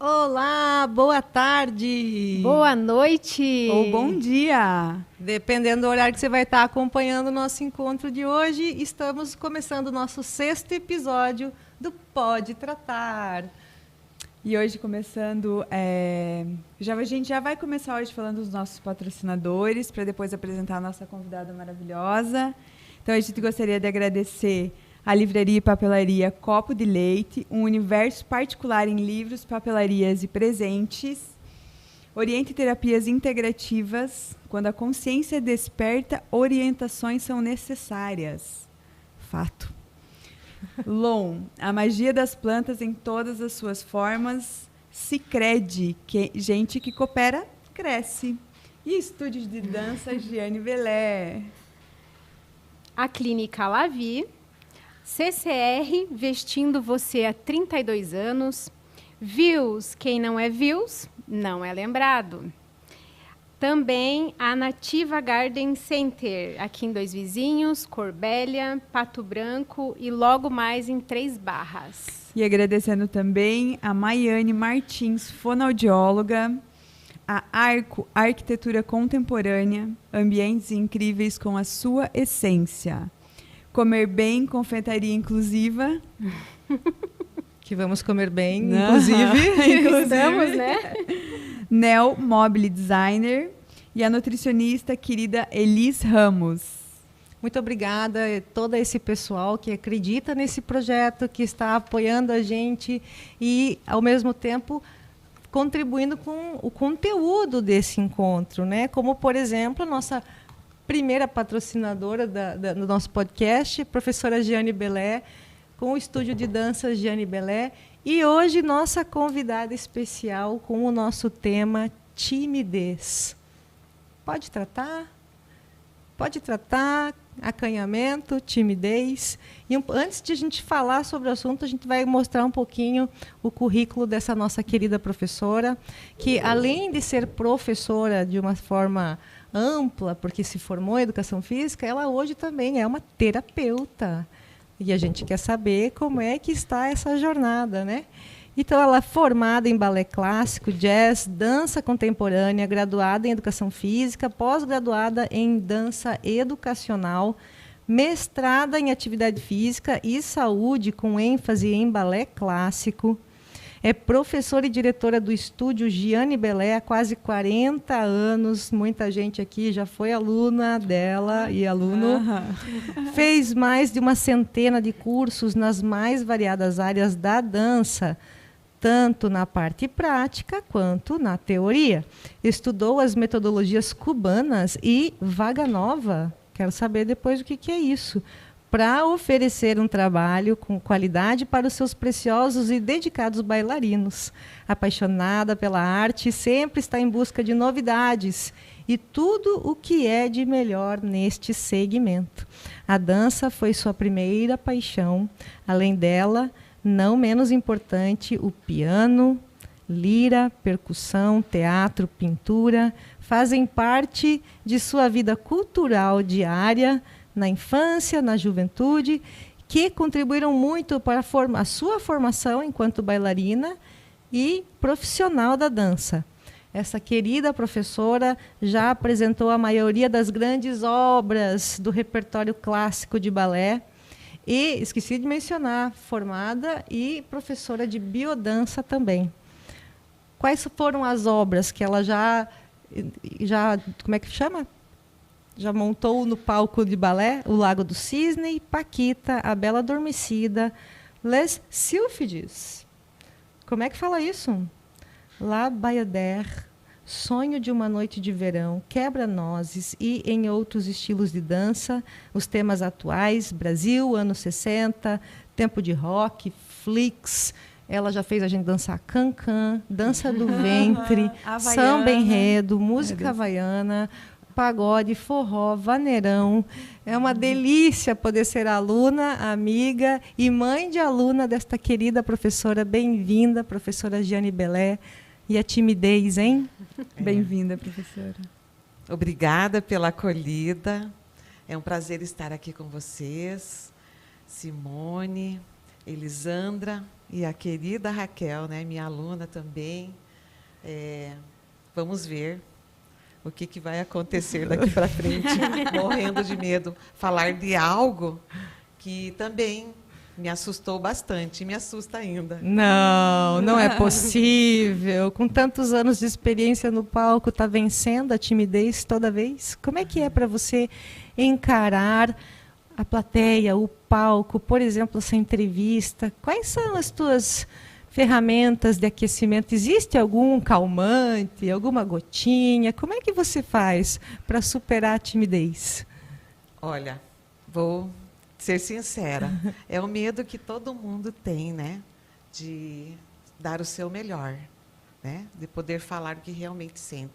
Olá, boa tarde. Boa noite. Ou bom dia. Dependendo do horário que você vai estar acompanhando o nosso encontro de hoje, estamos começando o nosso 6º episódio do Pode Tratar. E hoje começando, a gente já vai começar hoje falando dos nossos patrocinadores, para depois apresentar a nossa convidada maravilhosa. Então a gente gostaria de agradecer a Livraria e Papelaria Copo de Leite, um universo particular em livros, papelarias e presentes. Oriente Terapias Integrativas, quando a consciência desperta, orientações são necessárias. Fato. LOM, a magia das plantas em todas as suas formas. Sicredi, gente que coopera, cresce. E Estúdio de Dança Giane Belé. A Clínica Lavi. CCR, vestindo você há 32 anos. Views, quem não é views, não é lembrado. Também a Nativa Garden Center, aqui em Dois Vizinhos, Corbélia, Pato Branco e logo mais em 3 Barras. E agradecendo também a Maiane Martins, fonoaudióloga, a Arco Arquitetura Contemporânea, ambientes incríveis com a sua essência. Comer Bem, confeitaria inclusiva. Que vamos comer bem, inclusive. Estamos, né? Nel Mobile Designer e a nutricionista querida Elis Ramos. Muito obrigada a todo esse pessoal que acredita nesse projeto, que está apoiando a gente e, ao mesmo tempo, contribuindo com o conteúdo desse encontro, né? Como, por exemplo, a nossa primeira patrocinadora do nosso podcast, professora Giane Belé, com o Estúdio de Dança Giane Belé. E hoje, nossa convidada especial com o nosso tema timidez. Pode tratar? Pode tratar, acanhamento, timidez. E antes de a gente falar sobre o assunto, a gente vai mostrar um pouquinho o currículo dessa nossa querida professora, que além de ser professora de uma forma ampla, porque se formou em educação física, ela hoje também é uma terapeuta. E a gente quer saber como é que está essa jornada, né? Então, ela é formada em balé clássico, jazz, dança contemporânea, graduada em educação física, pós-graduada em dança educacional, mestrada em atividade física e saúde, com ênfase em balé clássico. É professora e diretora do Estúdio Giane Belé há quase 40 anos. Muita gente aqui já foi aluna dela e aluno. Fez mais de uma centena de cursos nas mais variadas áreas da dança, tanto na parte prática quanto na teoria. Estudou as metodologias cubanas e Vaga Nova. Quero saber depois o que é isso. Para oferecer um trabalho com qualidade para os seus preciosos e dedicados bailarinos. Apaixonada pela arte, sempre está em busca de novidades e tudo o que é de melhor neste segmento. A dança foi sua primeira paixão. Além dela, não menos importante, o piano, lira, percussão, teatro, pintura fazem parte de sua vida cultural diária, na infância, na juventude, que contribuíram muito para a sua formação enquanto bailarina e profissional da dança. Essa querida professora já apresentou a maioria das grandes obras do repertório clássico de balé e, esqueci de mencionar, formada e professora de biodança também. Quais foram as obras que ela já como é que chama? Já montou no palco de balé O Lago do Cisne, Paquita, A Bela Adormecida, Les Sylphides. Como é que fala isso? La Bayadère, Sonho de uma Noite de Verão, Quebra-Nozes e em outros estilos de dança, os temas atuais, Brasil, anos 60, tempo de rock, flicks. Ela já fez a gente dançar cancan, dança do ventre, samba enredo, música havaiana, pagode, forró, vaneirão. É uma delícia poder ser aluna, amiga e mãe de aluna desta querida professora. Bem-vinda, professora Giane Belé. E a timidez, hein? Bem-vinda, professora. Obrigada pela acolhida. É um prazer estar aqui com vocês. Simone, Elisandra, e a querida Raquel, né, minha aluna também. Vamos ver o que vai acontecer daqui para frente, morrendo de medo. Falar de algo que também me assustou bastante, e me assusta ainda. Não, não é possível. Com tantos anos de experiência no palco, está vencendo a timidez toda vez? Como é que é para você encarar a plateia, o palco, por exemplo, essa entrevista? Quais são as tuas ferramentas de aquecimento? Existe algum calmante, alguma gotinha? Como é que você faz para superar a timidez? Olha, vou ser sincera, é o medo que todo mundo tem, né? De dar o seu melhor, né? De poder falar o que realmente sente.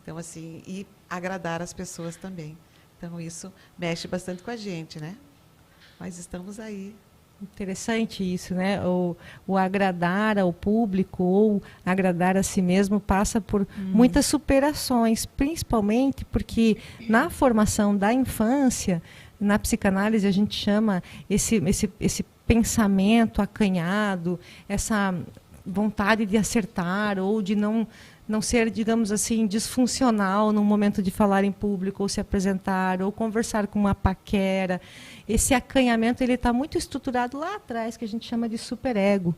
Então, assim, e agradar as pessoas também. Então, isso mexe bastante com a gente, né? Mas estamos aí. Interessante isso, né? O agradar ao público ou agradar a si mesmo passa por muitas superações, principalmente porque na formação da infância, na psicanálise a gente chama esse pensamento acanhado, essa vontade de acertar ou de não ser, digamos assim, disfuncional no momento de falar em público ou se apresentar ou conversar com uma paquera. Esse acanhamento ele está muito estruturado lá atrás, que a gente chama de superego,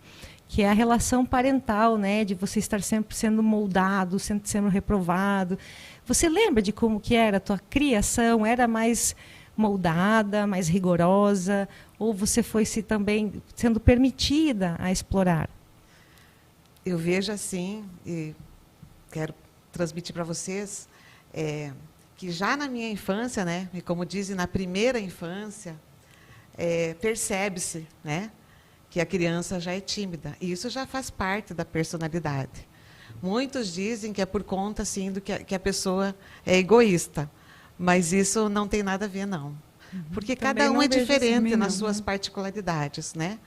que é a relação parental, né, de você estar sempre sendo moldado, sempre sendo reprovado. Você lembra de como que era a tua criação? Era mais moldada, mais rigorosa, ou você foi também sendo permitida a explorar? Eu vejo assim, e quero transmitir para vocês, que já na minha infância, né, e como dizem, na primeira infância, percebe-se, né, que a criança já é tímida. E isso já faz parte da personalidade. Muitos dizem que é por conta assim, que a pessoa é egoísta. Mas isso não tem nada a ver, não. Porque cada um é diferente nas suas particularidades, né?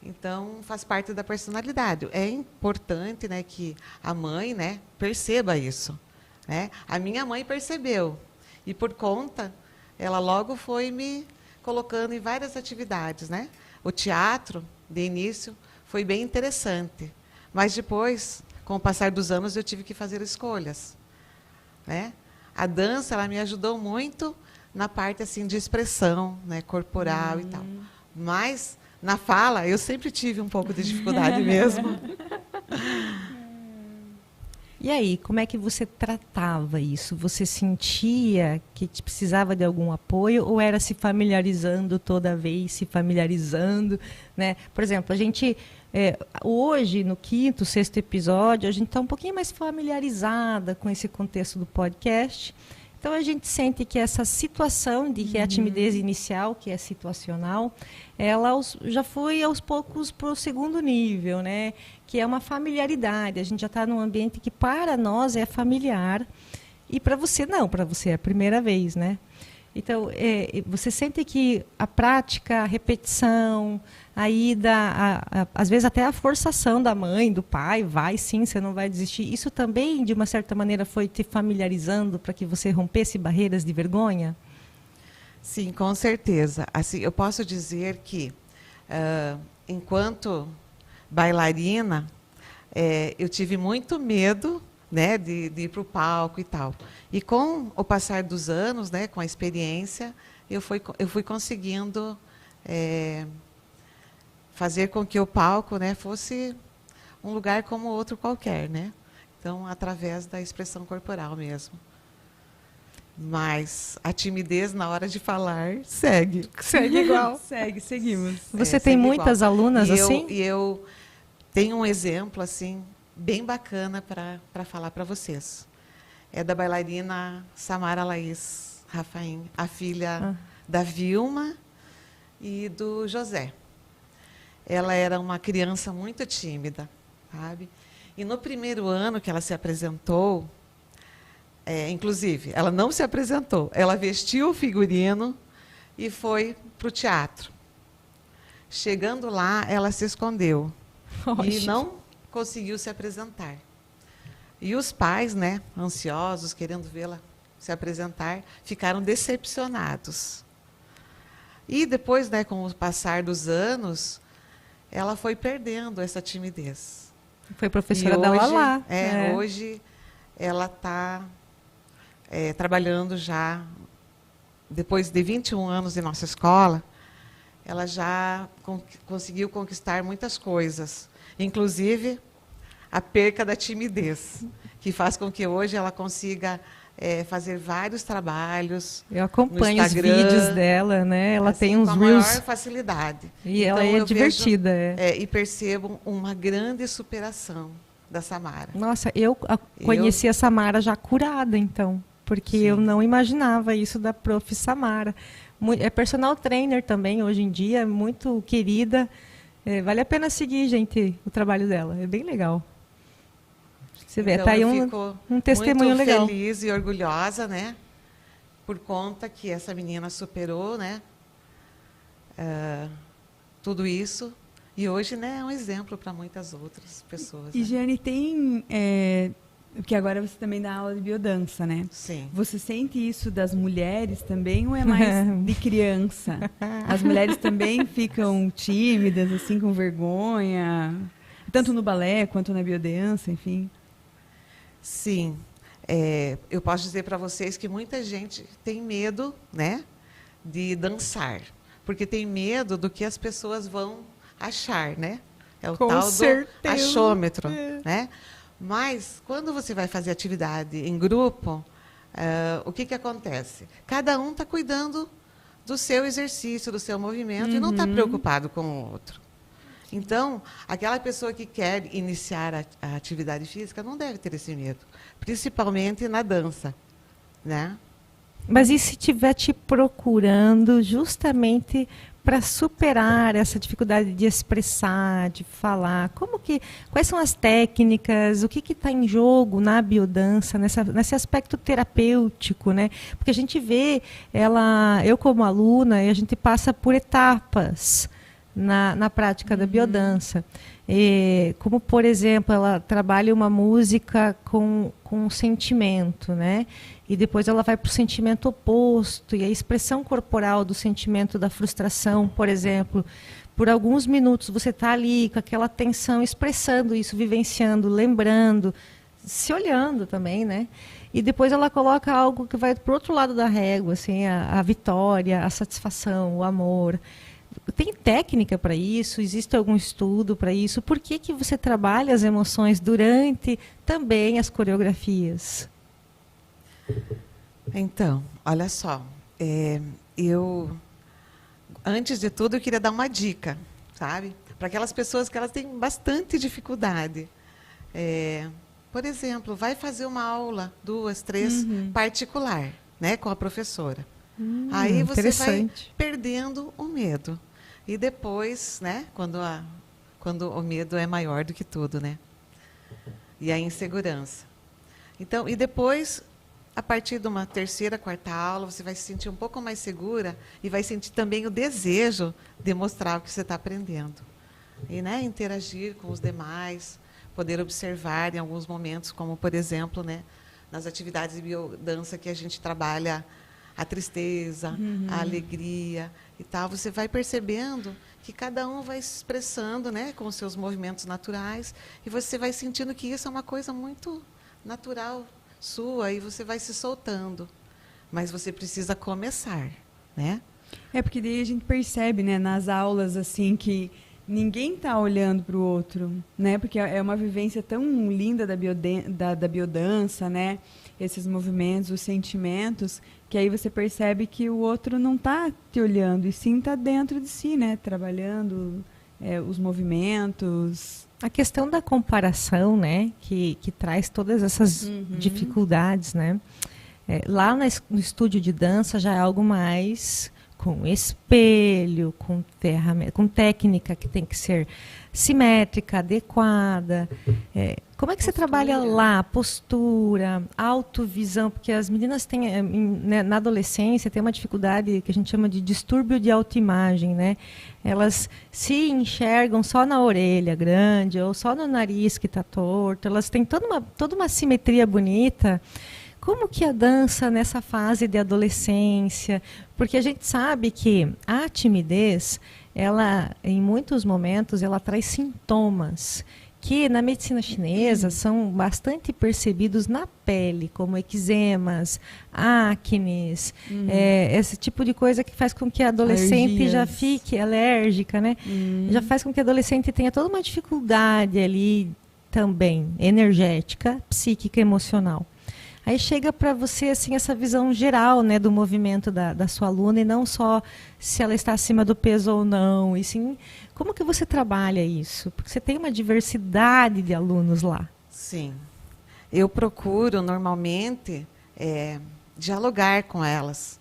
Então, faz parte da personalidade. É importante, né, que a mãe, né, perceba isso, né? A minha mãe percebeu. E, por conta, ela logo foi me colocando em várias atividades, né? O teatro, de início, foi bem interessante. Mas, depois, com o passar dos anos, eu tive que fazer escolhas, né? A dança, ela me ajudou muito na parte assim de expressão, né, corporal e tal. Mas na fala eu sempre tive um pouco de dificuldade mesmo. E aí, como é que você tratava isso? Você sentia que precisava de algum apoio ou era se familiarizando toda vez, se familiarizando, né? Por exemplo, a gente hoje, no 5º, 6º episódio, a gente está um pouquinho mais familiarizada com esse contexto do podcast. Então, a gente sente que essa situação de que a timidez inicial, que é situacional, ela já foi, aos poucos, para o 2º nível, né? Que é uma familiaridade. A gente já está num ambiente que, para nós, é familiar. E para você, não. Para você é a primeira vez, né? Então, você sente que a prática, a repetição, a ida, às vezes até a forçação da mãe, do pai, vai sim, você não vai desistir. Isso também, de uma certa maneira, foi te familiarizando para que você rompesse barreiras de vergonha? Sim, com certeza. Assim, eu posso dizer que, enquanto bailarina, eu tive muito medo, né, de ir para o palco e tal. E com o passar dos anos, né, com a experiência, eu fui conseguindo fazer com que o palco, né, fosse um lugar como outro qualquer, né? Então, através da expressão corporal mesmo. Mas a timidez na hora de falar segue. Segue igual. Seguimos. Você tem muitas alunas assim? E eu tenho um exemplo assim bem bacana para falar para vocês. É da bailarina Samara Laís Rafaim, a filha da Vilma e do José. Ela era uma criança muito tímida, sabe? E no primeiro ano que ela se apresentou, inclusive, ela não se apresentou, ela vestiu o figurino e foi para o teatro. Chegando lá, ela se escondeu e não conseguiu se apresentar. E os pais, né, ansiosos, querendo vê-la se apresentar, ficaram decepcionados. E depois, né, com o passar dos anos, ela foi perdendo essa timidez. Foi professora E da hoje, Lala. Hoje ela está trabalhando já, depois de 21 anos em nossa escola, ela já conseguiu conquistar muitas coisas, inclusive a perca da timidez, que faz com que hoje ela consiga fazer vários trabalhos. Eu acompanho os Instagram, vídeos dela, né? Ela assim, tem uns com a reels. maior facilidade. E Então, ela é eu divertida. vejo, e percebo uma grande superação da Samara. Nossa, eu conheci a Samara já curada, então. Porque eu não imaginava isso da Prof. Samara. É personal trainer também, hoje em dia, muito querida. Vale a pena seguir, gente, o trabalho dela. É bem legal. Você vê, Então, tá aí eu um fico testemunho muito legal. feliz e orgulhosa, né? Por conta que essa menina superou, né? Tudo isso. E hoje, né, é um exemplo para muitas outras pessoas. E, né? Jane, tem... porque agora você também dá aula de biodança, né? Sim. Você sente isso das mulheres também ou é mais de criança? As mulheres também ficam tímidas, assim, com vergonha? Tanto no balé quanto na biodança, enfim. Sim. Eu posso dizer para vocês que muita gente tem medo, né, de dançar. Porque tem medo do que as pessoas vão achar, né? É o Com tal certeza. do achômetro, né? Mas, quando você vai fazer atividade em grupo, o que acontece? Cada um está cuidando do seu exercício, do seu movimento, e não está preocupado com o outro. Então, aquela pessoa que quer iniciar a atividade física não deve ter esse medo, principalmente na dança, né? Mas e se estiver te procurando justamente para superar essa dificuldade de expressar, de falar? Quais são as técnicas? O que está em jogo na biodança, nesse aspecto terapêutico, né? Porque a gente vê eu como aluna, a gente passa por etapas na prática da biodança. Como, por exemplo, ela trabalha uma música com um sentimento, né? E depois ela vai para o sentimento oposto, e a expressão corporal do sentimento da frustração, por exemplo, por alguns minutos você está ali com aquela tensão, expressando isso, vivenciando, lembrando, se olhando também, né? E depois ela coloca algo que vai para o outro lado da régua, assim, a vitória, a satisfação, o amor. Tem técnica para isso? Existe algum estudo para isso? Por que você trabalha as emoções durante também as coreografias? Então, olha só, antes de tudo, eu queria dar uma dica, sabe? Para aquelas pessoas que elas têm bastante dificuldade. Por exemplo, vai fazer uma aula, 2, 3, particular, né, com a professora. Aí você vai perdendo o medo. E depois, né, quando o medo é maior do que tudo, né? E a insegurança. Então, e depois, a partir de uma terceira, quarta aula, você vai se sentir um pouco mais segura e vai sentir também o desejo de mostrar o que você está aprendendo. E, né, interagir com os demais, poder observar em alguns momentos, como, por exemplo, né, nas atividades de biodança que a gente trabalha a tristeza, a alegria e tal, você vai percebendo que cada um vai se expressando, né, com os seus movimentos naturais, e você vai sentindo que isso é uma coisa muito natural sua, e você vai se soltando. Mas você precisa começar, né? Porque daí a gente percebe, né, nas aulas, assim, que ninguém está olhando para o outro, né? Porque é uma vivência tão linda da biodança, né? Esses movimentos, os sentimentos, que aí você percebe que o outro não está te olhando, e sim está dentro de si, né? Trabalhando os movimentos. A questão da comparação, né? Que traz todas essas dificuldades, né? Lá no estúdio de dança já é algo mais com espelho, com técnica que tem que ser simétrica, adequada. Como é que você trabalha lá? Postura, autovisão, porque as meninas têm, na adolescência, tem uma dificuldade que a gente chama de distúrbio de autoimagem, né? Elas se enxergam só na orelha grande ou só no nariz que está torto. Elas têm toda uma simetria bonita. como que a dança nessa fase de adolescência, porque a gente sabe que a timidez, ela, em muitos momentos, ela traz sintomas que na medicina chinesa são bastante percebidos na pele, como eczemas, acnes, esse tipo de coisa que faz com que a adolescente Alergias. já fique alérgica, né? Já faz com que a adolescente tenha toda uma dificuldade ali também, energética, psíquica, emocional. Aí chega para você assim essa visão geral, né, do movimento da sua aluna, e não só se ela está acima do peso ou não, e sim como que você trabalha isso? Porque você tem uma diversidade de alunos lá. Sim. Eu procuro, normalmente, dialogar com elas.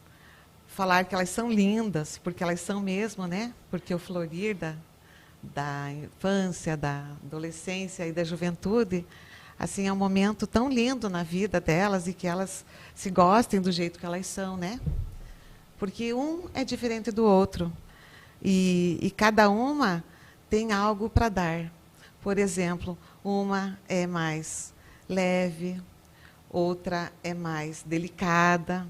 Falar que elas são lindas, porque elas são mesmo, né? Porque o florir da infância, da adolescência e da juventude, assim, é um momento tão lindo na vida delas, e que elas se gostem do jeito que elas são, né? Porque um é diferente do outro. E cada uma tem algo para dar. Por exemplo, uma é mais leve, outra é mais delicada,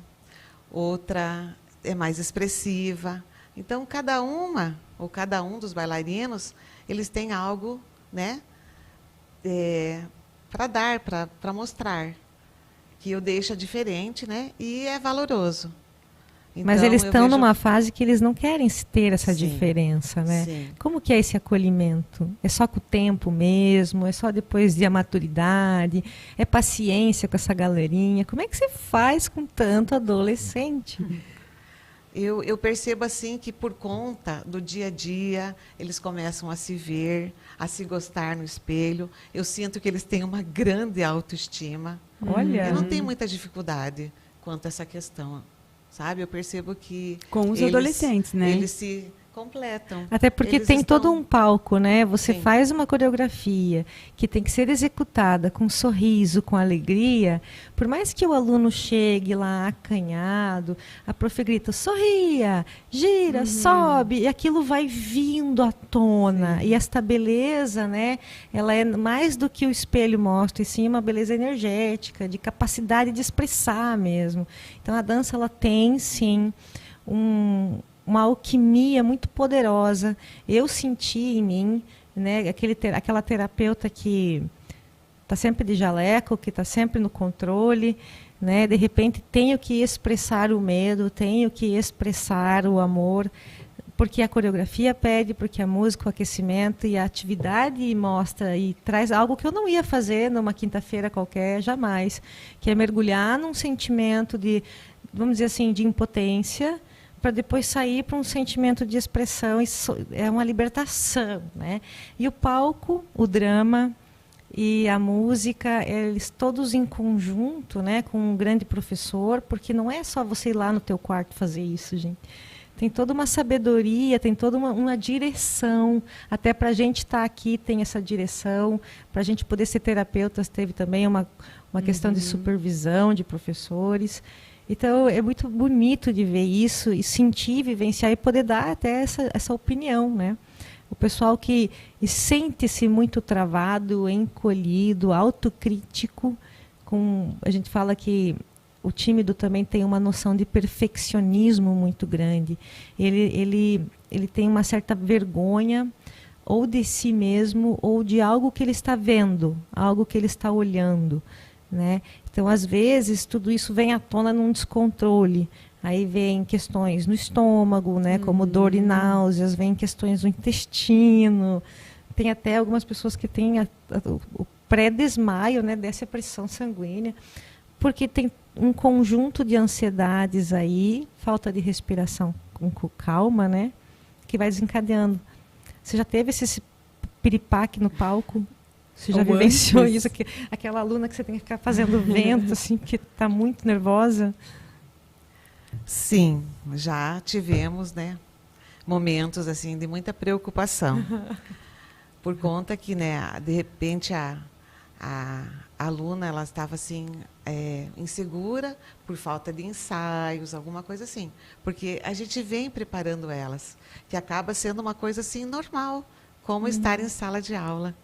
outra é mais expressiva. Então, cada uma, ou cada um dos bailarinos, eles têm algo, né, para dar, para mostrar, que o deixa diferente, né, e é valoroso. Mas Então, eles eu estão vejo- numa fase que eles não querem ter essa Sim, diferença, né? sim. Como que é esse acolhimento? É só com o tempo mesmo? É só depois de a maturidade? É paciência com essa galerinha? Como é que você faz com tanto adolescente? Eu percebo assim que por conta do dia a dia, eles começam a se ver, a se gostar no espelho. Eu sinto que eles têm uma grande autoestima. Olha. Eu não tenho muita dificuldade quanto a essa questão, sabe? Eu percebo que Com os eles- adolescentes, né? Eles se completam. Até porque Eles tem estão- todo um palco, né? Você Sim. faz uma coreografia que tem que ser executada com sorriso, com alegria. Por mais que o aluno chegue lá acanhado, a profe grita, sorria, gira, sobe, e aquilo vai vindo à tona. E esta beleza, né? Ela é mais do que o espelho mostra, e sim uma beleza energética, de capacidade de expressar mesmo. Então a dança, ela tem, sim, uma alquimia muito poderosa. Eu senti em mim, né, aquela terapeuta que está sempre de jaleco, que está sempre no controle, né, de repente tenho que expressar o medo, tenho que expressar o amor, porque a coreografia pede, porque a música, o aquecimento e a atividade mostra e traz algo que eu não ia fazer numa quinta-feira qualquer, jamais, que é mergulhar num sentimento de, vamos dizer assim, de impotência, para depois sair para um sentimento de expressão, é uma libertação, né? E o palco, o drama e a música, eles todos em conjunto, né, com um grande professor, porque não é só você ir lá no teu quarto fazer isso, gente. Tem toda uma sabedoria, tem toda uma direção. Até para a gente estar aqui tem essa direção. Para a gente poder ser terapeutas, teve também uma questão de supervisão de professores. Então, é muito bonito de ver isso e sentir, vivenciar e poder dar até essa opinião, né? O pessoal que sente-se muito travado, encolhido, autocrítico. A gente fala que o tímido também tem uma noção de perfeccionismo muito grande. Ele tem uma certa vergonha ou de si mesmo ou de algo que ele está vendo, algo que ele está olhando, né? Então, às vezes, tudo isso vem à tona num descontrole. Aí vem questões no estômago, né, como dor e náuseas, vem questões no intestino. Tem até algumas pessoas que têm o pré-desmaio, né, dessa pressão sanguínea, porque tem um conjunto de ansiedades aí, falta de respiração com calma, né, que vai desencadeando. Você já teve esse piripaque no palco? Você já vivenciou isso? Aquela aluna que você tem que ficar fazendo vento, assim, porque está muito nervosa? Sim, já tivemos, né, momentos assim de muita preocupação. Por conta que, né, de repente a aluna ela estava assim insegura por falta de ensaios, alguma coisa assim. Porque a gente vem preparando elas, que acaba sendo uma coisa assim normal, como estar em sala de aula.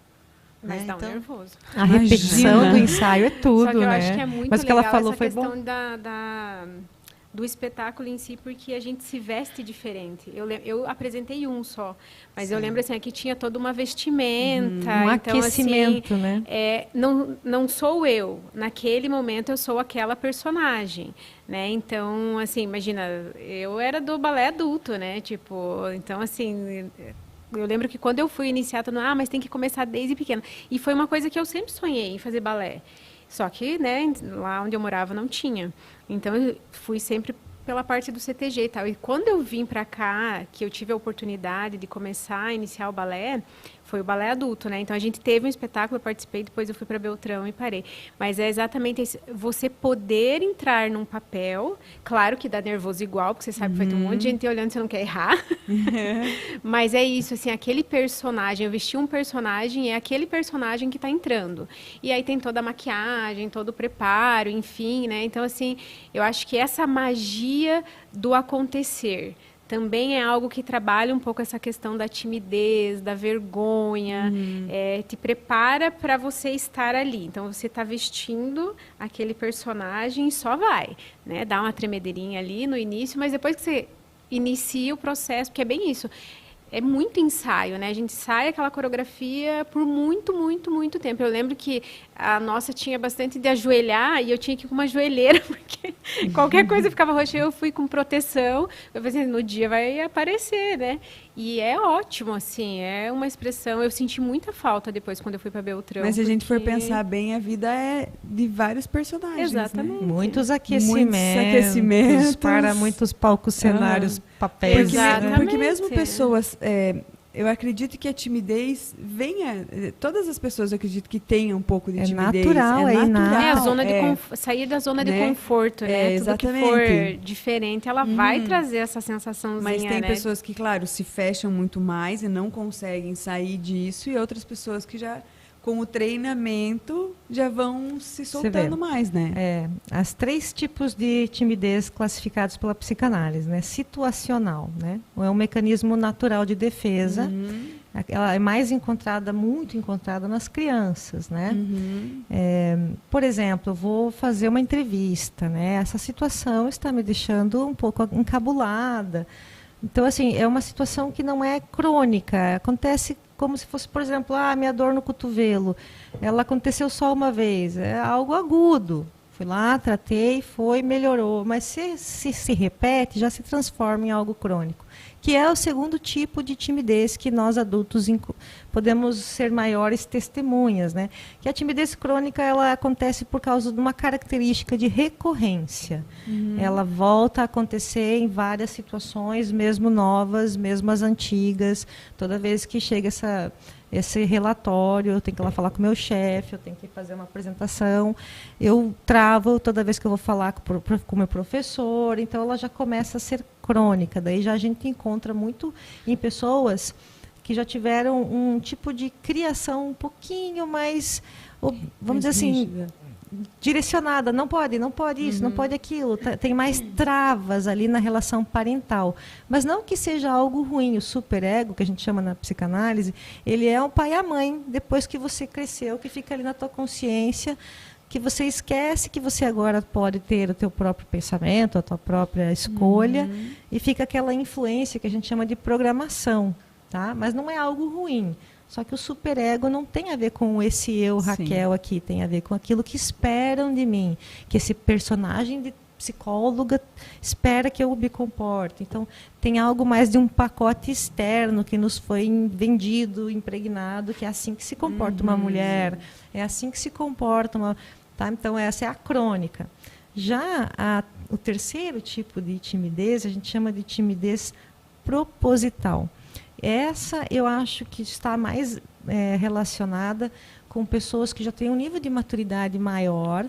Mas né? dá um Então, nervoso. A repetição do ensaio é tudo, Só que eu né? acho que é muito Mas o que legal ela falou essa foi questão bom. do espetáculo em si, porque a gente se veste diferente. Eu apresentei um só, mas eu lembro assim, aqui tinha toda uma vestimenta. Um então, aquecimento, assim, né? não sou eu. Naquele momento, eu sou aquela personagem, né? Então, assim, imagina, eu era do balé adulto, né? Tipo, então, assim... Eu lembro que quando eu fui iniciar, todo mundo, mas tem que começar desde pequena. E foi uma coisa que eu sempre sonhei, em fazer balé. Só que, né, lá onde eu morava não tinha. Então, eu fui sempre pela parte do CTG e tal. E quando eu vim para cá, que eu tive a oportunidade de começar a iniciar o balé, foi o balé adulto, né? Então, a gente teve um espetáculo, eu participei, depois eu fui para Beltrão e parei. Mas é exatamente isso, você poder entrar num papel, claro que dá nervoso igual, porque você sabe que vai ter um monte de gente olhando, você não quer errar. Mas é isso, assim, aquele personagem, eu vesti um personagem, é aquele personagem que está entrando. E aí tem toda a maquiagem, todo o preparo, enfim, né? Então, assim, eu acho que essa magia do acontecer também é algo que trabalha um pouco essa questão da timidez, da vergonha, te prepara para você estar ali. Então, você está vestindo aquele personagem e só vai, né? Dá uma tremedeirinha ali no início, mas depois que você inicia o processo, porque é bem isso, é muito ensaio, né? A gente sai aquela coreografia por muito, muito, muito tempo. Eu lembro que a nossa tinha bastante de ajoelhar e eu tinha que ir com uma joelheira, porque qualquer coisa ficava roxa. Eu fui com proteção. Eu falei assim, no dia vai aparecer, né? E é ótimo, assim, é uma expressão. Eu senti muita falta depois quando eu fui para Beltrão. Mas se a gente for pensar bem, a vida é de vários personagens. Exatamente. Né? Muitos aquecimentos para muitos palcos, cenários, papéis. Porque mesmo pessoas... eu acredito que a timidez venha... Todas as pessoas, eu acredito que tenham um pouco de timidez. Natural, é natural. É a zona de sair da zona de conforto, né? Exatamente. Tudo que for diferente, ela vai trazer essa sensaçãozinha, Mas tem né? pessoas que, claro, se fecham muito mais e não conseguem sair disso, e outras pessoas que já, com o treinamento, já vão se soltando mais, né? As 3 tipos de timidez classificados pela psicanálise, né? Situacional, né? É um mecanismo natural de defesa. Ela é muito encontrada nas crianças, né? Por exemplo, eu vou fazer uma entrevista, né? Essa situação está me deixando um pouco encabulada. Então, assim, é uma situação que não é crônica. Acontece como se fosse, por exemplo, minha dor no cotovelo. Ela aconteceu só uma vez. É algo agudo. Fui lá, tratei, melhorou. Mas se repete, já se transforma em algo crônico. Que é o segundo tipo de timidez que nós adultos podemos ser maiores testemunhas, né? Que a timidez crônica, ela acontece por causa de uma característica de recorrência. Ela volta a acontecer em várias situações, mesmo novas, mesmo as antigas. Toda vez que chega esse relatório, eu tenho que ir lá falar com o meu chefe, eu tenho que fazer uma apresentação, eu travo toda vez que eu vou falar com o meu professor, então ela já começa a ser crônica. Daí já a gente encontra muito em pessoas que já tiveram um tipo de criação um pouquinho mais, vamos dizer assim, direcionada. Não pode isso, não pode aquilo. Tem mais travas ali na relação parental. Mas não que seja algo ruim. O superego, que a gente chama na psicanálise, ele é o pai e a mãe, depois que você cresceu, que fica ali na tua consciência, que você esquece que você agora pode ter o teu próprio pensamento, a tua própria escolha, e fica aquela influência que a gente chama de programação, tá? Mas não é algo ruim. Só que o superego não tem a ver com esse eu, Raquel, aqui, tem a ver com aquilo que esperam de mim, que esse personagem de psicóloga espera que eu me comporte. Então, tem algo mais de um pacote externo que nos foi vendido, impregnado, que é assim que se comporta uma mulher, é assim que se comporta uma... Tá? Então, essa é a crônica. Já o terceiro tipo de timidez, a gente chama de timidez proposital. Essa, eu acho que está mais relacionada com pessoas que já têm um nível de maturidade maior,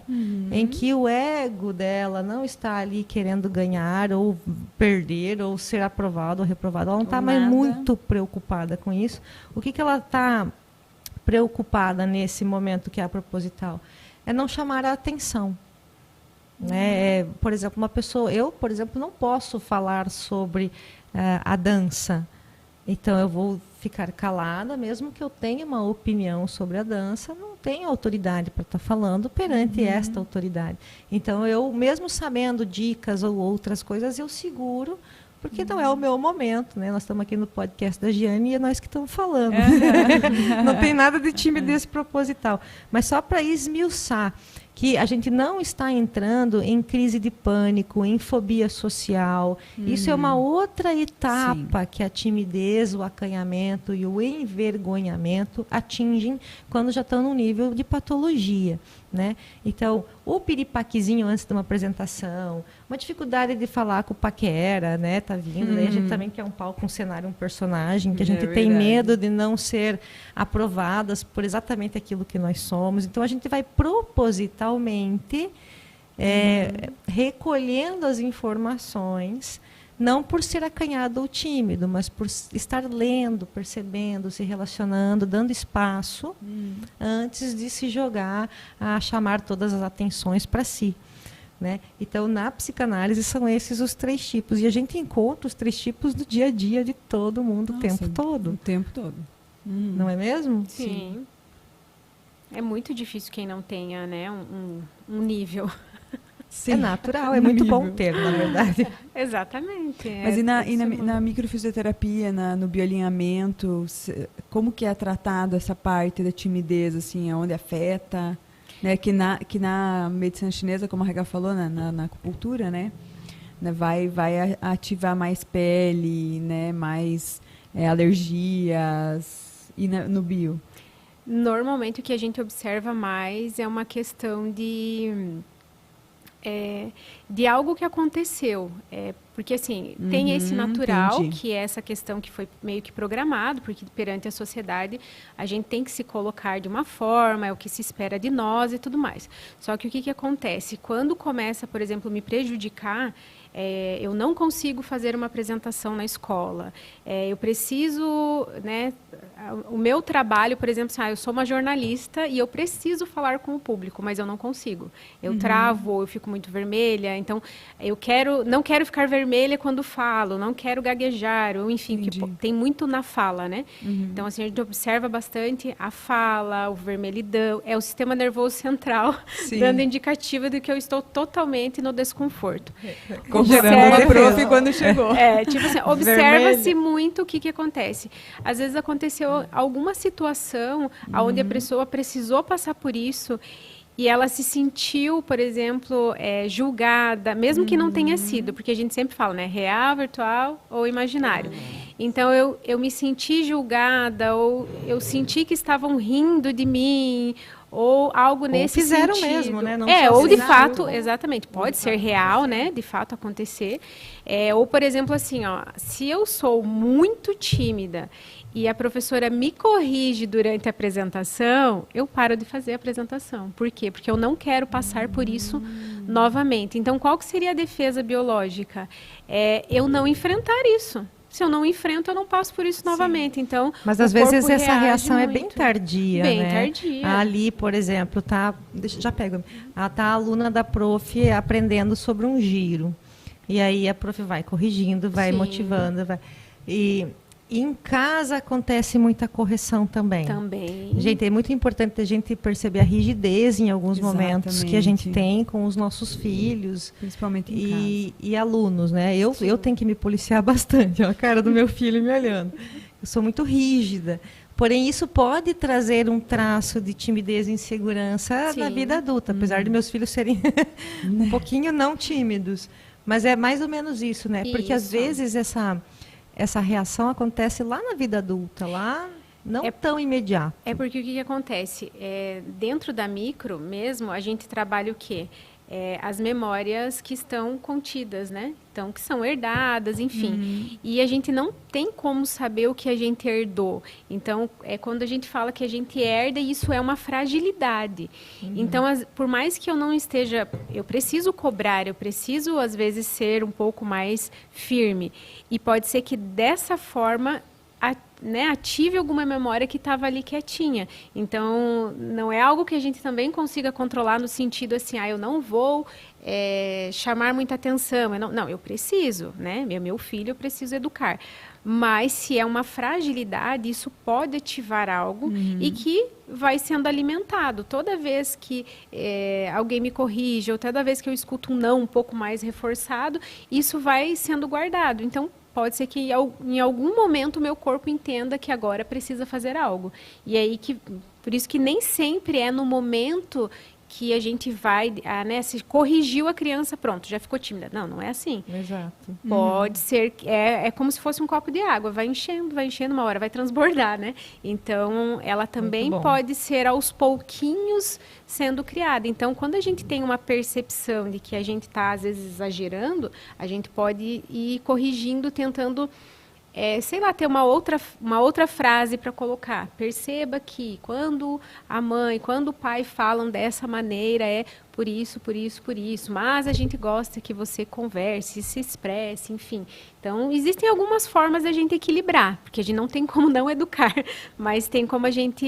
em que o ego dela não está ali querendo ganhar, ou perder, ou ser aprovado ou reprovado. Ela não está mais muito preocupada com isso. O que ela está preocupada nesse momento que é a proposital? É não chamar a atenção. Né? Por exemplo, eu, por exemplo, não posso falar sobre a dança. Então eu vou ficar calada, mesmo que eu tenha uma opinião sobre a dança, não tenho autoridade para estar falando perante esta autoridade. Então eu, mesmo sabendo dicas ou outras coisas, eu seguro, porque não é o meu momento, né? Nós estamos aqui no podcast da Giane e é nós que estamos falando. Não tem nada de timidez proposital. Mas só para esmiuçar que a gente não está entrando em crise de pânico, em fobia social. Isso é uma outra etapa que a timidez, o acanhamento e o envergonhamento atingem quando já estão num nível de patologia, né? Então, o piripaquezinho antes de uma apresentação, uma dificuldade de falar com o paquera, né? Tá vindo, daí a gente também quer um palco, um cenário, um personagem, que a gente tem medo de não ser aprovadas por exatamente aquilo que nós somos. Então, a gente vai propositalmente recolhendo as informações, não por ser acanhado ou tímido, mas por estar lendo, percebendo, se relacionando, dando espaço antes de se jogar a chamar todas as atenções para si, né? Então, na psicanálise, são esses os 3 tipos. E a gente encontra os 3 tipos no dia a dia de todo mundo, o tempo todo. O tempo todo. Não é mesmo? Sim. É muito difícil quem não tenha, né, um nível. Sim. É natural, é muito bom ter, na verdade. Exatamente. Mas e na microfisioterapia, no bioalinhamento, como que é tratado essa parte da timidez, assim, onde afeta? Né, que na medicina chinesa, como a Rega falou, na acupuntura, né, vai ativar mais pele, né, mais alergias, e no bio? Normalmente o que a gente observa mais é uma questão de algo que aconteceu. Porque, assim, tem esse natural, entendi, que é essa questão que foi meio que programado, porque perante a sociedade a gente tem que se colocar de uma forma, é o que se espera de nós e tudo mais. Só que o que acontece? Quando começa, por exemplo, me prejudicar, eu não consigo fazer uma apresentação na escola. Eu preciso, né, o meu trabalho, por exemplo, eu sou uma jornalista e eu preciso falar com o público, mas eu não consigo. Eu travo, eu fico muito vermelha, então não quero ficar vermelha quando falo, não quero gaguejar, ou enfim, que tem muito na fala, né? Então, assim, a gente observa bastante a fala, o vermelhidão, é o sistema nervoso central dando indicativa de que eu estou totalmente no desconforto. Observa a prof quando chegou. Tipo assim, observa-se muito o que acontece. Às vezes aconteceu alguma situação onde a pessoa precisou passar por isso e ela se sentiu, por exemplo, julgada, mesmo que não tenha sido, porque a gente sempre fala, né, real, virtual ou imaginário. Então, eu me senti julgada, ou eu senti que estavam rindo de mim, ou algo nesse fizeram sentido. Mesmo, né? Não Ou de fato, exatamente, pode ser real, né? De fato acontecer. Ou, por exemplo, assim, se eu sou muito tímida e a professora me corrige durante a apresentação, eu paro de fazer a apresentação. Por quê? Porque eu não quero passar por isso novamente. Então, qual que seria a defesa biológica? Eu não enfrentar isso. Se eu não enfrento, eu não passo por isso novamente. Então, mas às vezes essa reação é bem tardia, bem né? tardia. Ali, por exemplo, já pego. Tá a aluna da prof aprendendo sobre um giro. E aí a prof vai corrigindo, vai motivando, e em casa acontece muita correção também. Gente, é muito importante a gente perceber a rigidez em alguns momentos que a gente tem com os nossos filhos. Principalmente em casa. E alunos, né? Eu tenho que me policiar bastante. Ó, a cara do meu filho me olhando. Eu sou muito rígida. Porém, isso pode trazer um traço de timidez e insegurança na vida adulta. Apesar de meus filhos serem um pouquinho não tímidos. Mas é mais ou menos isso, né? Porque às vezes essa reação acontece lá na vida adulta, lá não tão imediato. Porque o que acontece? Dentro da micro mesmo, a gente trabalha o quê? As memórias que estão contidas, né? Então, que são herdadas, enfim. E a gente não tem como saber o que a gente herdou. Então, quando a gente fala que a gente herda, isso é uma fragilidade. Então, por mais que eu não esteja... Eu preciso cobrar, eu preciso, às vezes, ser um pouco mais firme. E pode ser que, dessa forma, ative alguma memória que estava ali quietinha. Então, não é algo que a gente também consiga controlar no sentido assim, eu não vou chamar muita atenção. Não, eu preciso, né? Meu filho, eu preciso educar. Mas se é uma fragilidade, isso pode ativar algo e que vai sendo alimentado. Toda vez que alguém me corrige, ou toda vez que eu escuto um não um pouco mais reforçado, isso vai sendo guardado. Então, pode ser que em algum momento o meu corpo entenda que agora precisa fazer algo. E aí por isso que nem sempre é no momento que a gente vai, se corrigiu a criança, pronto, já ficou tímida. Não é assim. Exato. Pode ser, é como se fosse um copo de água, vai enchendo, uma hora vai transbordar, né? Então, ela também pode ser aos pouquinhos sendo criada. Então, quando a gente tem uma percepção de que a gente está, às vezes, exagerando, a gente pode ir corrigindo, tentando... ter uma outra frase para colocar. Perceba que quando a mãe, quando o pai falam dessa maneira, é por isso, por isso, por isso. Mas a gente gosta que você converse, se expresse, enfim. Então, existem algumas formas da gente equilibrar, porque a gente não tem como não educar, mas tem como a gente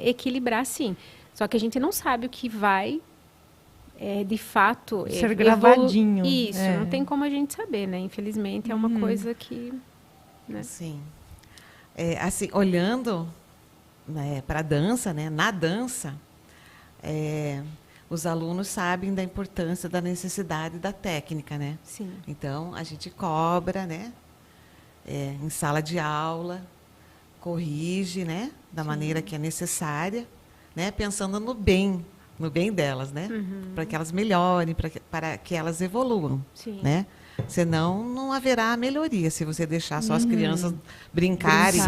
equilibrar, sim. Só que a gente não sabe o que vai... de fato... ser gravadinho. Isso, não tem como a gente saber, né? Infelizmente, é uma coisa que... Né? Sim. Assim, olhando, né, para a dança, né, na dança, os alunos sabem da importância, da necessidade da técnica, né? Sim. Então, a gente cobra, né, em sala de aula, corrige, né, da maneira que é necessária, né, pensando no bem delas, né, para que elas melhorem, para que elas evoluam, Sim. né? Senão, não haverá melhoria se você deixar só as crianças brincarem.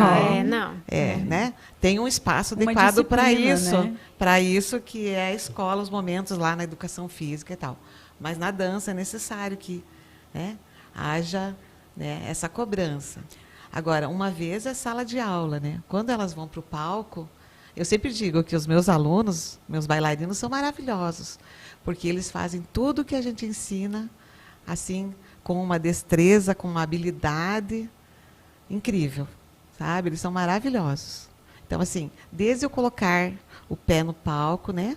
Né? Tem um espaço adequado para isso. Né? Para isso que é a escola, os momentos lá na educação física e tal. Mas na dança é necessário que, né, haja, né, essa cobrança. Agora, uma vez é sala de aula, né? Quando elas vão para o palco, eu sempre digo que os meus alunos, meus bailarinos, são maravilhosos, porque eles fazem tudo o que a gente ensina, assim, com uma destreza, com uma habilidade incrível, sabe? Eles são maravilhosos. Então, assim, desde eu colocar o pé no palco, né,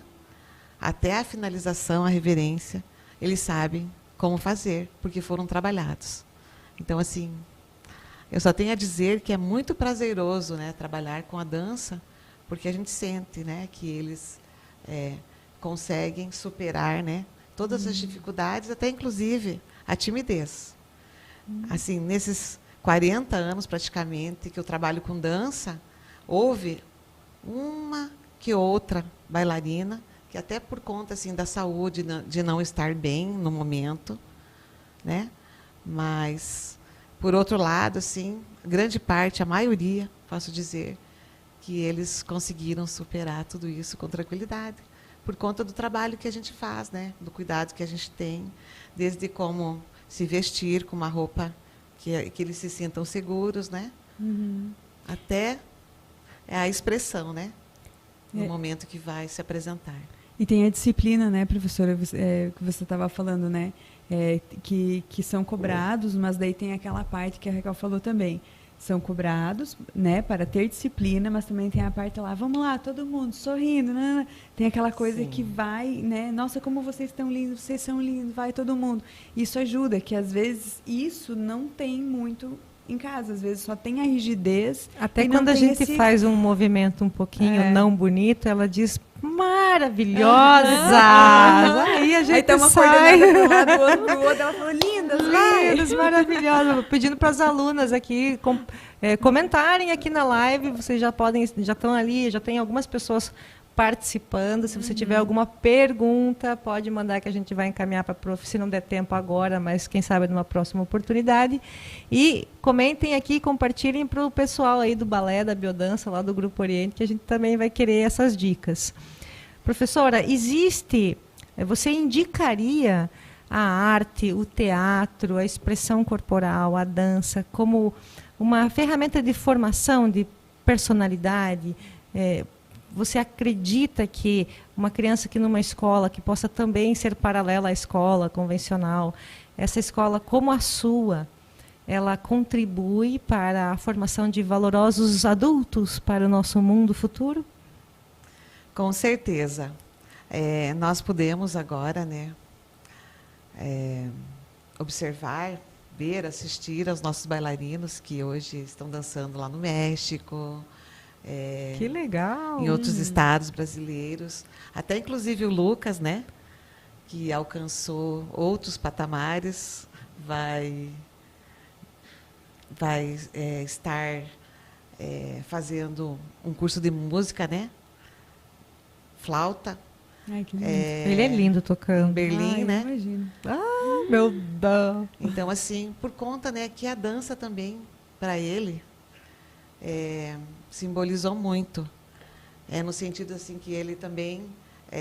até a finalização, a reverência, eles sabem como fazer, porque foram trabalhados. Então, assim, eu só tenho a dizer que é muito prazeroso, né, trabalhar com a dança, porque a gente sente, né, que eles conseguem superar, né, todas as dificuldades, até inclusive a timidez. Assim, nesses 40 anos praticamente que eu trabalho com dança, houve uma que outra bailarina que até por conta assim da saúde, de não estar bem no momento, né? Mas por outro lado, assim, grande parte, a maioria, posso dizer, que eles conseguiram superar tudo isso com tranquilidade, por conta do trabalho que a gente faz, né? Do cuidado que a gente tem, desde como se vestir com uma roupa que eles se sintam seguros, né? Até a expressão, né? No momento que vai se apresentar. E tem a disciplina, né, professora, que você estava falando, né? Que são cobrados, mas daí tem aquela parte que a Raquel falou também. São cobrados, né, para ter disciplina, mas também tem a parte lá, vamos lá, todo mundo sorrindo, né? Tem aquela coisa que vai, né? Nossa, como vocês estão lindos, vocês são lindos, vai todo mundo. Isso ajuda, que às vezes isso não tem muito em casa, às vezes só tem a rigidez. Até quando a gente faz um movimento um pouquinho não bonito, ela diz maravilhosa. Aí a gente uma sai coordenada para um lado, outro pro outro, ela falou lindas, maravilhosas. Pedindo para as alunas aqui comentarem aqui na live, vocês já estão ali, já tem algumas pessoas participando. Se você tiver alguma pergunta, pode mandar que a gente vai encaminhar para a prof, se não der tempo agora, mas quem sabe numa próxima oportunidade. E comentem aqui, compartilhem para o pessoal aí do balé, da biodança, lá do Grupo Oriente, que a gente também vai querer essas dicas. Professora, você indicaria a arte, o teatro, a expressão corporal, a dança, como uma ferramenta de formação de personalidade? Você acredita que uma criança que numa escola que possa também ser paralela à escola convencional, essa escola como a sua, ela contribui para a formação de valorosos adultos para o nosso mundo futuro? Com certeza. Nós podemos agora, né, observar, ver, assistir aos nossos bailarinos que hoje estão dançando lá no México, Que legal! em outros estados brasileiros, até inclusive o Lucas, né, que alcançou outros patamares, vai estar fazendo um curso de música, né, flauta. Ai, que lindo. Ele é lindo tocando. Em Berlim, Ai, né? Imagino. Meu Deus! Então, assim, por conta, né, que a dança também, para ele, simbolizou muito. No sentido assim que ele também,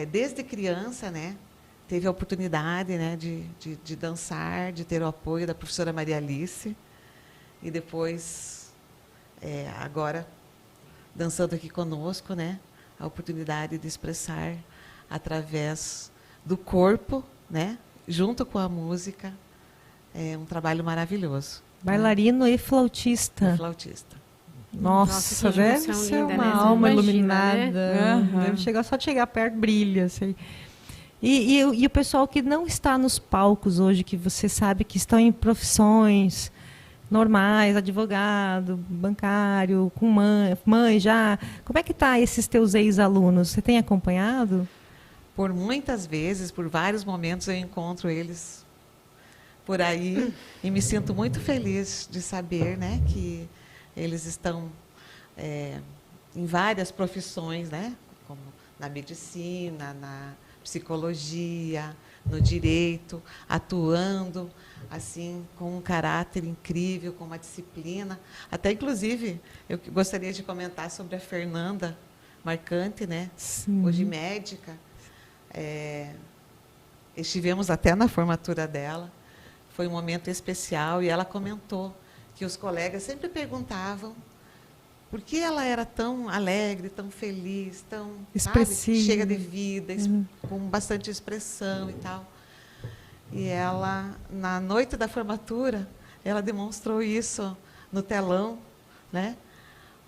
desde criança, né, teve a oportunidade, né, de dançar, de ter o apoio da professora Maria Alice. E depois, agora, dançando aqui conosco, né, a oportunidade de expressar através do corpo, né, junto com a música, um trabalho maravilhoso. Bailarino e flautista. Flautista. Nossa, que deve junção ser linda, uma né? Você alma imagina, iluminada. né? Deve chegar, só de chegar perto, brilha. Assim. E o pessoal que não está nos palcos hoje, que você sabe que estão em profissões normais, advogado, bancário, com mãe já. Como é que tá esses teus ex-alunos? Você tem acompanhado? Por muitas vezes, por vários momentos, eu encontro eles por aí e me sinto muito feliz de saber, né, que eles estão em várias profissões, né, como na medicina, na psicologia, no direito, atuando assim com um caráter incrível, com uma disciplina. Até inclusive eu gostaria de comentar sobre a Fernanda Marcante, né, hoje médica. Estivemos até na formatura dela, foi um momento especial e ela comentou que os colegas sempre perguntavam por que ela era tão alegre, tão feliz, tão expressiva, cheia de vida, com bastante expressão e tal. E ela, na noite da formatura, ela demonstrou isso no telão, né?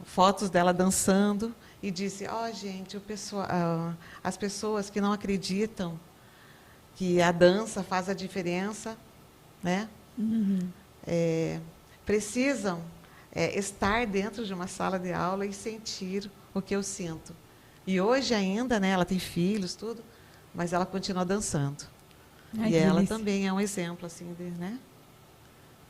Fotos dela dançando, e disse: gente, as pessoas que não acreditam que a dança faz a diferença, né? Precisam estar dentro de uma sala de aula e sentir o que eu sinto. E hoje ainda, né, ela tem filhos, tudo, mas ela continua dançando. Ai, e ela delícia. também é um exemplo assim, né,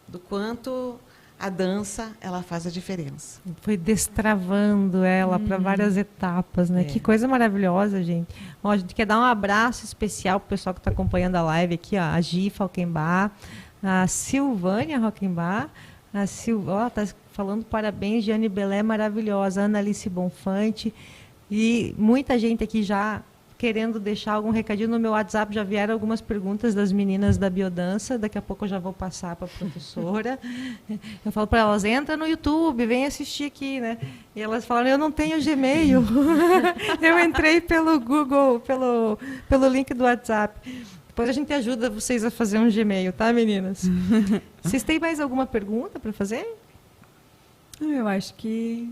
do quanto a dança ela faz a diferença. Foi destravando ela para várias etapas, né? Que coisa maravilhosa, gente. Ó, a gente quer dar um abraço especial para o pessoal que está acompanhando a live aqui, ó, a Gi Falkenbach, a Silvânia Falkenbach, tá falando parabéns, Giane Belé, maravilhosa, Ana Alice Bonfante, e muita gente aqui já querendo deixar algum recadinho. No meu WhatsApp já vieram algumas perguntas das meninas da biodança, daqui a pouco eu já vou passar para a professora. Eu falo para elas, entra no YouTube, vem assistir aqui, né? E elas falaram, eu não tenho Gmail. Eu entrei pelo Google, pelo link do WhatsApp. Depois a gente ajuda vocês a fazer um Gmail, tá, meninas? Vocês têm mais alguma pergunta para fazer? Eu acho que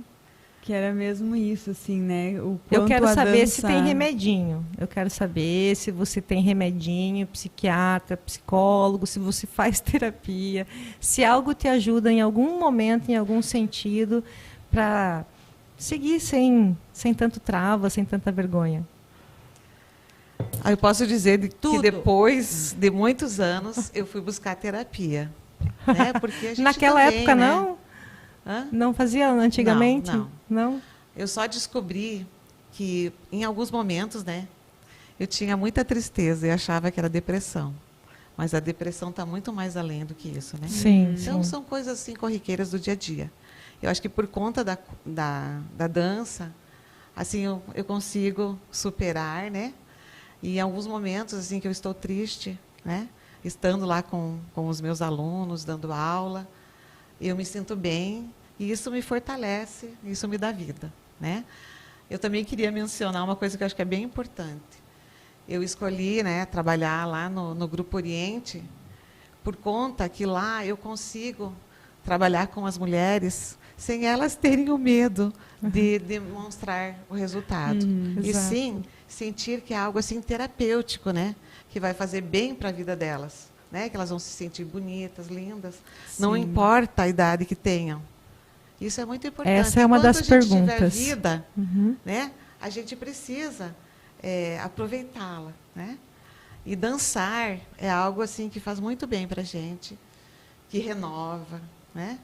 era mesmo isso, assim, né? O Eu quanto quero a saber dança... se tem remedinho. Eu quero saber se você tem remedinho, psiquiatra, psicólogo, se você faz terapia, se algo te ajuda em algum momento, em algum sentido, para seguir sem tanto trava, sem tanta vergonha. Eu posso dizer que depois de muitos anos eu fui buscar terapia, né? Porque a gente Naquela também, época, né? não? Hã? Não fazia antigamente? Não. Eu só descobri que, em alguns momentos, né, eu tinha muita tristeza e achava que era depressão. Mas a depressão está muito mais além do que isso, né? Sim, então, sim. são coisas assim corriqueiras do dia a dia. Eu acho que por conta da dança, assim, eu consigo superar, né? E em alguns momentos, assim, que eu estou triste, né? Estando lá com os meus alunos, dando aula, eu me sinto bem e isso me fortalece, isso me dá vida, né? Eu também queria mencionar uma coisa que eu acho que é bem importante. Eu escolhi, né, trabalhar lá no Grupo Oriente por conta que lá eu consigo trabalhar com as mulheres sem elas terem o medo de demonstrar o resultado. E exato. sim sentir que é algo assim terapêutico, né, que vai fazer bem para a vida delas. né? Que elas vão se sentir bonitas, lindas. Não importa a idade que tenham. Isso é muito importante. Essa é uma das perguntas. Tiver vida, né? A gente precisa aproveitá-la, né? E dançar é algo assim que faz muito bem para a gente, que renova, né?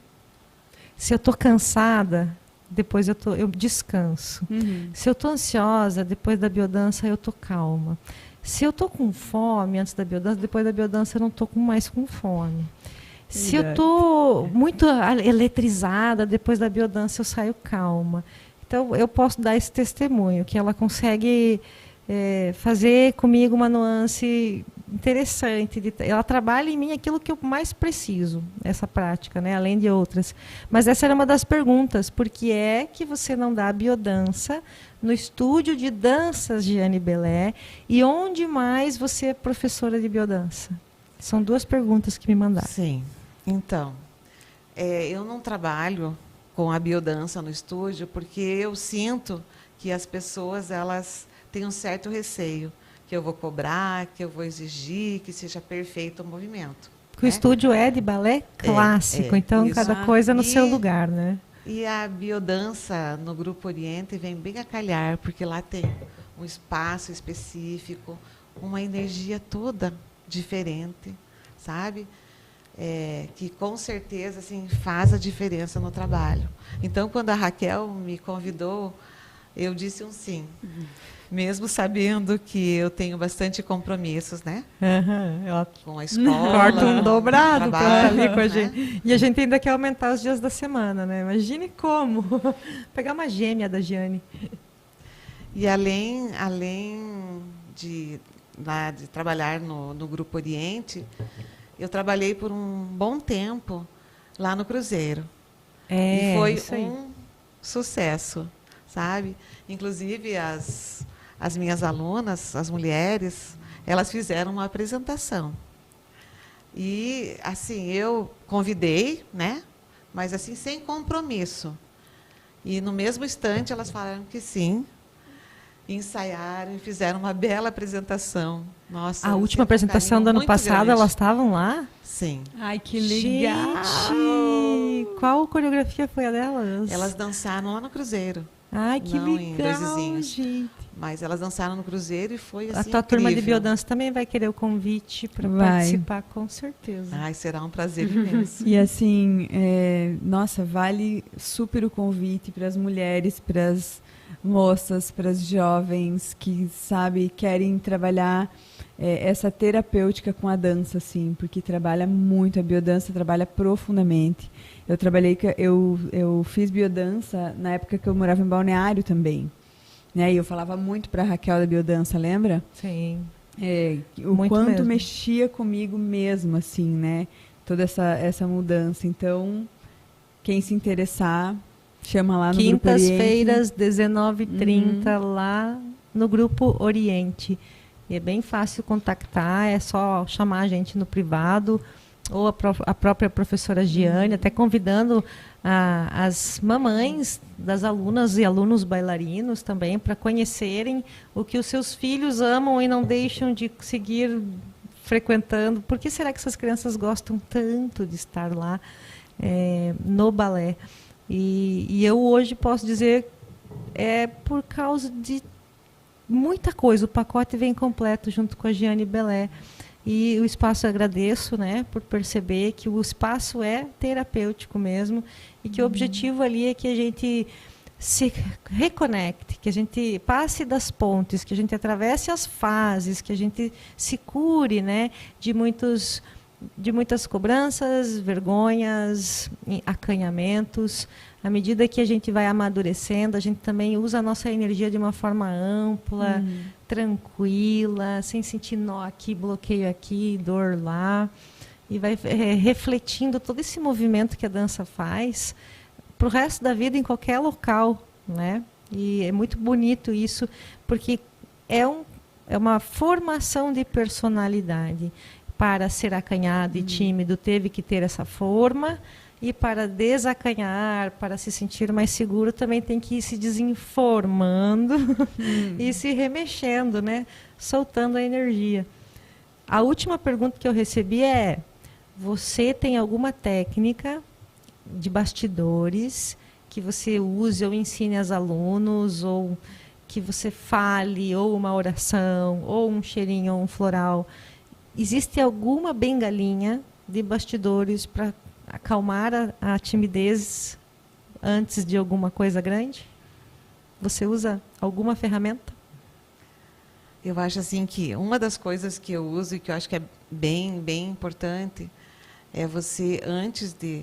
Se eu estou cansada, depois eu descanso. Se eu estou ansiosa, depois da biodança eu estou calma. Se eu estou com fome antes da biodança, depois da biodança eu não estou mais com fome. Se eu estou muito eletrizada, depois da biodança eu saio calma. Então, eu posso dar esse testemunho, que ela consegue fazer comigo uma nuance interessante. Ela trabalha em mim aquilo que eu mais preciso, essa prática, né? Além de outras. Mas essa era uma das perguntas. Por que é que você não dá biodança no estúdio de danças Giane Belé? E onde mais você é professora de biodança? São 2 perguntas que me mandaram. Sim. Então, eu não trabalho com a biodança no estúdio porque eu sinto que as pessoas elas têm um certo receio que eu vou cobrar, que eu vou exigir que seja perfeito o movimento. O estúdio é de balé clássico, então isso. cada coisa no seu lugar, né? E a biodança no Grupo Oriente vem bem a calhar, porque lá tem um espaço específico, uma energia toda diferente, sabe? Que com certeza assim, faz a diferença no trabalho. Então, quando a Raquel me convidou, eu disse um sim. Mesmo sabendo que eu tenho bastante compromissos, né? Ela com a escola. Corta um dobrado para estar ali com a né? gente. E a gente ainda quer aumentar os dias da semana, né? Imagine como. Pegar uma gêmea da Giane. E além de trabalhar no Grupo Oriente, eu trabalhei por um bom tempo lá no Cruzeiro. E foi um sucesso, sabe? Inclusive, as minhas alunas, as mulheres, elas fizeram uma apresentação. E, assim, eu convidei, né? Mas, assim, sem compromisso. E, no mesmo instante, elas falaram que sim. Ensaiaram e fizeram uma bela apresentação. Nossa, a última apresentação do ano passado, elas estavam lá? Sim. Ai, que legal! Gente, qual coreografia foi a delas? Elas dançaram lá no Cruzeiro. Ai, que não legal, em Dois Vizinhos. gente. Mas elas dançaram no Cruzeiro e foi assim A tua turma de incrível. biodança também vai querer o convite para participar, com certeza. Ai, será um prazer imenso. E assim, nossa, vale super o convite para as mulheres, para as moças, para as jovens que, sabe, querem trabalhar essa terapêutica com a dança, assim, porque trabalha muito, a biodança trabalha profundamente. Eu fiz biodança na época que eu morava em Balneário também, né? E eu falava muito para a Raquel da biodança, lembra? Sim. O Muito quanto mesmo. mexia comigo mesmo, assim, né? Toda essa mudança. Então, quem se interessar, chama lá no Grupo Oriente. Quintas-feiras, 19h30, lá no Grupo Oriente. E é bem fácil contactar, é só chamar a gente no privado, ou a própria professora Giane, até convidando as mamães das alunas e alunos bailarinos também, para conhecerem o que os seus filhos amam e não deixam de seguir frequentando. Por que será que essas crianças gostam tanto de estar lá no balé? E eu hoje posso dizer, por causa de muita coisa, o pacote vem completo junto com a Giane Belé. E o espaço, eu agradeço, né, por perceber que o espaço é terapêutico mesmo e que o objetivo ali é que a gente se reconecte, que a gente passe das pontes, que a gente atravesse as fases, que a gente se cure, né, de muitas cobranças, vergonhas, acanhamentos. À medida que a gente vai amadurecendo, a gente também usa a nossa energia de uma forma ampla, tranquila, sem sentir nó aqui, bloqueio aqui, dor lá. E vai refletindo todo esse movimento que a dança faz para o resto da vida em qualquer local, né? E é muito bonito isso, porque é uma formação de personalidade. Para ser acanhado e tímido, teve que ter essa forma. E para desacanhar, para se sentir mais seguro, também tem que ir se desinformando e se remexendo, né? Soltando a energia. A última pergunta que eu recebi é: você tem alguma técnica de bastidores que você use ou ensine aos alunos, ou que você fale, ou uma oração, ou um cheirinho, ou um floral? Existe alguma bengalinha de bastidores para acalmar a timidez antes de alguma coisa grande? Você usa alguma ferramenta? Eu acho assim que uma das coisas que eu uso e que eu acho que é bem, bem importante é você, antes de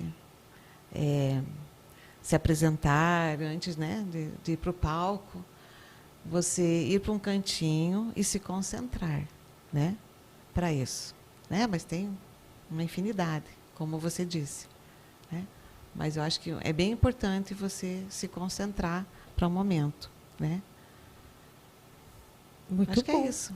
se apresentar, antes, né, de ir para o palco, você ir para um cantinho e se concentrar, né, para isso. Né? Mas tem uma infinidade, como você disse. Né? Mas eu acho que é bem importante você se concentrar para o momento. Né? Muito acho que bom. é isso.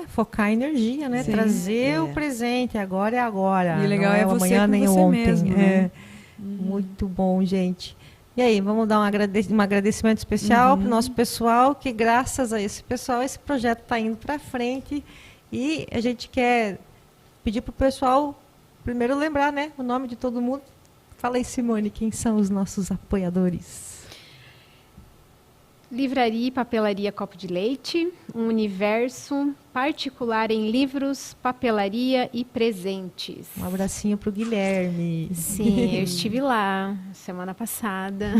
Focar a energia, né? Sim. Trazer o presente, agora é agora. E o legal não é o você amanhã com nem você ontem. mesmo, né? Muito bom, gente. E aí, vamos dar um agradecimento especial para o nosso pessoal, que graças a esse pessoal, esse projeto está indo para frente. E a gente quer pedir para o pessoal, primeiro lembrar, né, o nome de todo mundo. Fala aí, Simone, quem são os nossos apoiadores? Livraria e Papelaria Copo de Leite, um universo particular em livros, papelaria e presentes. Um abracinho para o Guilherme. Sim, eu estive lá semana passada.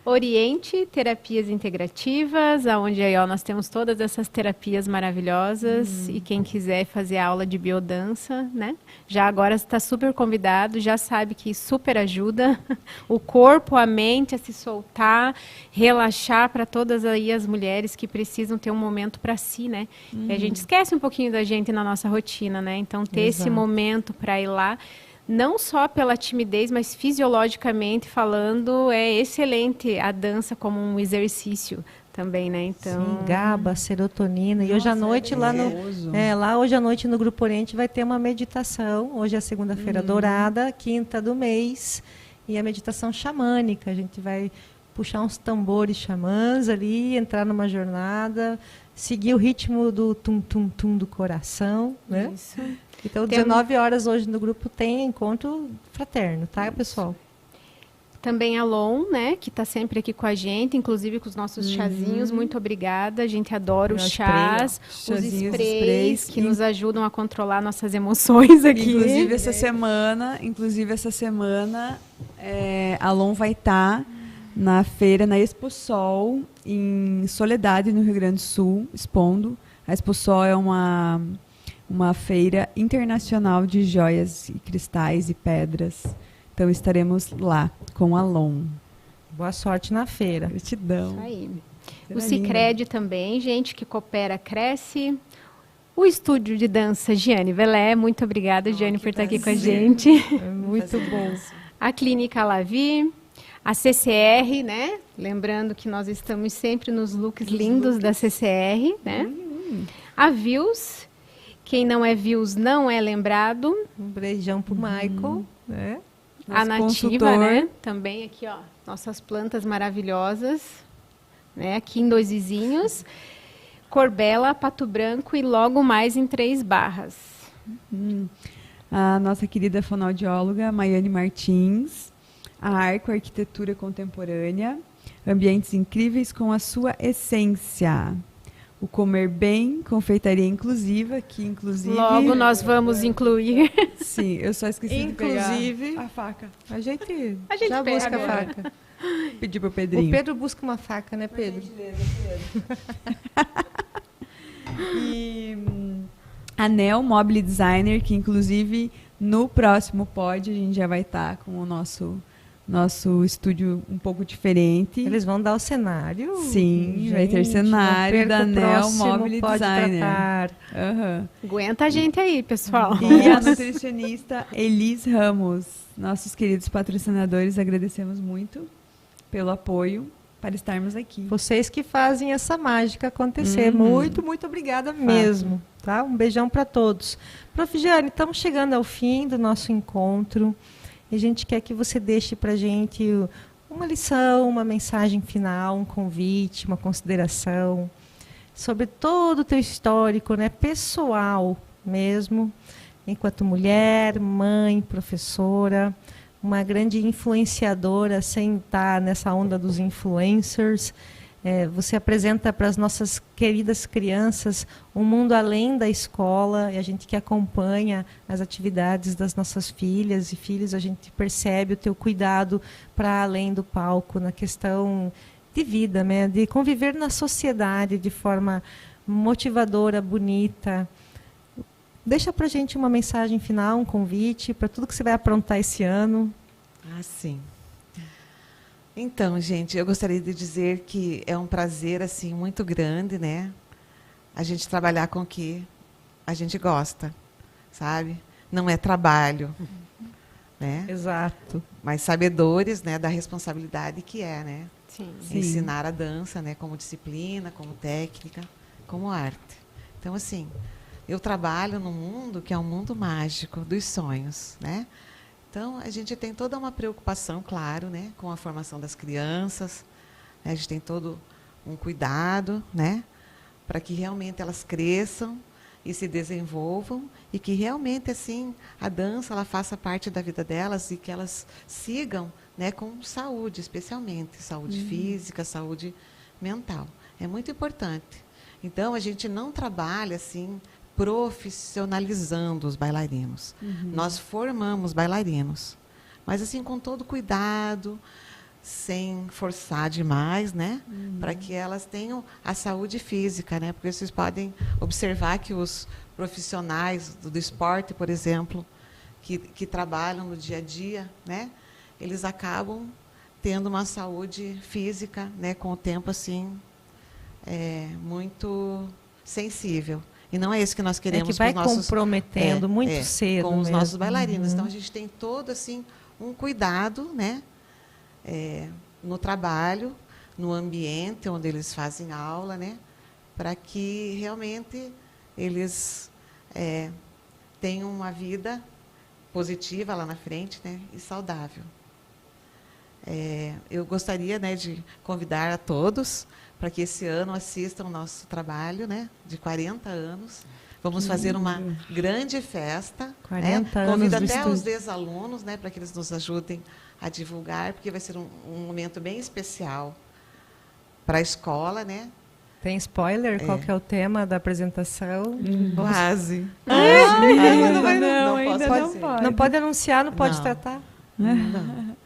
Oriente Terapias Integrativas, onde aí, ó, nós temos todas essas terapias maravilhosas. E quem quiser fazer aula de biodança, né? Já agora está super convidado, já sabe que super ajuda o corpo, a mente a se soltar, relaxar para todas aí as mulheres que precisam ter um momento para si, né? E a gente esquece um pouquinho da gente na nossa rotina, né? Então ter esse momento para ir lá, não só pela timidez, mas fisiologicamente falando, é excelente a dança como um exercício também, né? Então, Sim, GABA, serotonina. E hoje à noite hoje à noite no Grupo Oriente vai ter uma meditação. Hoje é a segunda-feira dourada, quinta do mês, e a meditação xamânica. A gente vai puxar uns tambores xamãs ali, entrar numa jornada, seguir o ritmo do tum-tum-tum do coração, né? isso. Então, 19 horas hoje no grupo tem encontro fraterno, tá, pessoal? Também a Lon, né, que está sempre aqui com a gente, inclusive com os nossos chazinhos. Muito obrigada. A gente adora os chás, os sprays que nos ajudam a controlar nossas emoções aqui. Inclusive, essa semana, a Lon vai estar na feira, na Expo Sol, em Soledade, no Rio Grande do Sul, expondo. A Expo Sol é uma feira internacional de joias e cristais e pedras. Então estaremos lá com a Lon. Boa sorte na feira. Gratidão. Isso aí. Será O Sicredi também, gente, que coopera, cresce. O estúdio de dança Giane Velé, muito obrigada, Giane, por estar aqui com a gente. Muito bom. A Clínica Lavi, a CCR, né? Lembrando que nós estamos sempre nos looks lindos da CCR, né? A Views, quem não é Views não é lembrado. Um beijão pro Michael, né? A Nosso Nativa, consultor. né? Também aqui, ó, nossas plantas maravilhosas, né? Aqui em Dois Vizinhos. Corbela, Pato Branco e logo mais em 3 Barras. A nossa querida fonoaudióloga Maiane Martins. A Arco Arquitetura Contemporânea. Ambientes incríveis com a sua essência. O Comer Bem, confeitaria inclusiva, que inclusive... Logo nós vamos incluir. Sim, eu só esqueci Inclusive, de pegar a faca. a gente pega já busca a agora. faca. Pedir pro O Pedrinho. Pedro busca uma faca, né, Pedro? E a Nel Mobile Designer, que inclusive no próximo pod a gente já vai estar com o nosso estúdio um pouco diferente. Eles vão dar o cenário. Sim, vai ter cenário não perca da o Nel próximo Mobile Pode Designer. Tratar. Aham. Aguenta a gente aí, pessoal. E a nutricionista Elis Ramos. Nossos queridos patrocinadores, agradecemos muito pelo apoio para estarmos aqui. Vocês que fazem essa mágica acontecer. Muito, muito obrigada mesmo. Tá? Um beijão para todos. Prof. Giane, estamos chegando ao fim do nosso encontro. E a gente quer que você deixe para a gente uma lição, uma mensagem final, um convite, uma consideração. sobre todo o teu histórico, né, pessoal mesmo, enquanto mulher, mãe, professora, uma grande influenciadora, sem estar nessa onda dos influencers. Você apresenta para as nossas queridas crianças um mundo além da escola, e a gente que acompanha as atividades das nossas filhas e filhos, a gente percebe o teu cuidado para além do palco, na questão de vida, né? De conviver na sociedade de forma motivadora, bonita. Deixa para a gente uma mensagem final, um convite para tudo que você vai aprontar esse ano. Sim. Então, gente, eu gostaria de dizer que é um prazer assim muito grande, né? A gente trabalhar com o que a gente gosta, sabe? Não é trabalho, né? Exato. Mas sabedores, né, da responsabilidade que é, né? Sim. Ensinar a dança, né, como disciplina, como técnica, como arte. Então, assim, eu trabalho num mundo que é um mundo mágico dos sonhos, né? Então, a gente tem toda uma preocupação, claro, né, com a formação das crianças, né, a gente tem todo um cuidado, né, para que realmente elas cresçam e se desenvolvam e que realmente, assim, a dança ela faça parte da vida delas e que elas sigam, né, com saúde, especialmente saúde física, saúde mental. É muito importante. Então, a gente não trabalha assim profissionalizando os bailarinos. Nós formamos bailarinos, mas assim com todo cuidado, sem forçar demais, né? Para que elas tenham a saúde física, né? Porque vocês podem observar que os profissionais do esporte, por exemplo, que trabalham no dia a dia, né? Eles acabam tendo uma saúde física, né? Com o tempo assim, muito sensível. E não é isso que nós queremos. Que vai comprometendo muito cedo com os mesmo. nossos bailarinos. Então, a gente tem todo assim, um cuidado, né, no trabalho, no ambiente onde eles fazem aula, né, para que realmente eles tenham uma vida positiva lá na frente, né, e saudável. Eu gostaria, né, de convidar a todos para que esse ano assistam o nosso trabalho, né, de 40 anos. Vamos fazer uma grande festa. 40 anos Convido do até estúdio. os ex-alunos, né, para que eles nos ajudem a divulgar, porque vai ser um momento bem especial para a escola, né? Tem spoiler? Qual que é o tema da apresentação? Quase. Não pode anunciar, não pode Não. tratar. Não.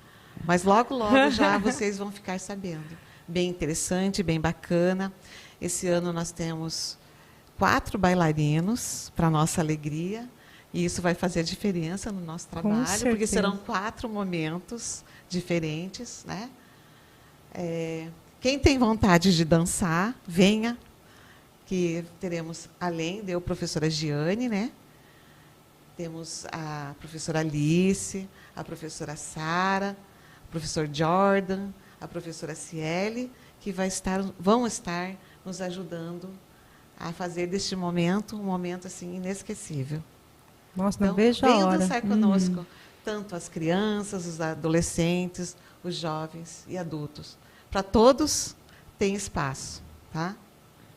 Mas logo, logo já vocês vão ficar sabendo. Bem interessante, bem bacana. Esse ano nós temos 4 bailarinos, para nossa alegria. E isso vai fazer a diferença no nosso trabalho, porque certeza. serão 4 momentos diferentes, né? Quem tem vontade de dançar, venha, que teremos, além de eu, professora Giane, né? Temos a professora Alice, a professora Sara, o professor Jordan, a professora Ciele, que vão estar nos ajudando a fazer deste momento um momento assim inesquecível. Nossa, Então, não vejo a venham hora. dançar conosco, tanto as crianças, os adolescentes, os jovens e adultos. Para todos tem espaço, tá?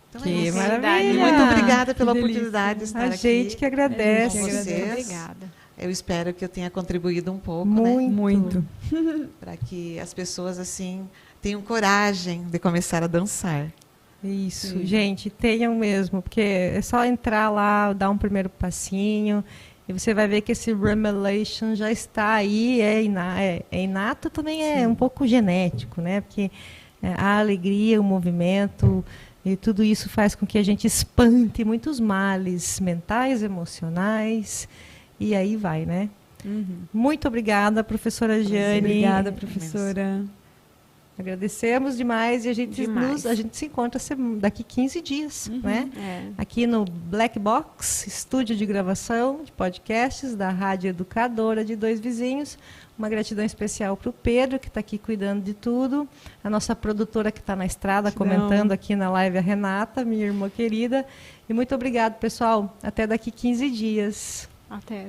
Então Que isso. maravilha! E muito obrigada pela Que delícia. oportunidade de estar A aqui. gente que agradece. com vocês. Obrigada. Eu espero que eu tenha contribuído um pouco, né? Muito. Para que as pessoas assim tenham coragem de começar a dançar. Isso, gente, tenham mesmo, porque é só entrar lá, dar um primeiro passinho, e você vai ver que esse Remelation já está aí, é inato, também é um pouco genético, né? Porque a alegria, o movimento, e tudo isso faz com que a gente espante muitos males mentais, emocionais, e aí vai, né? Muito obrigada, professora Giane. Obrigada, professora. Agradecemos demais e a gente se encontra daqui 15 dias, né? Aqui no Black Box, estúdio de gravação de podcasts da Rádio Educadora de Dois Vizinhos. Uma gratidão especial para o Pedro, que está aqui cuidando de tudo. A nossa produtora que está na estrada, comentando aqui na live, a Renata, minha irmã querida. E muito obrigado, pessoal. Até daqui 15 dias. Até.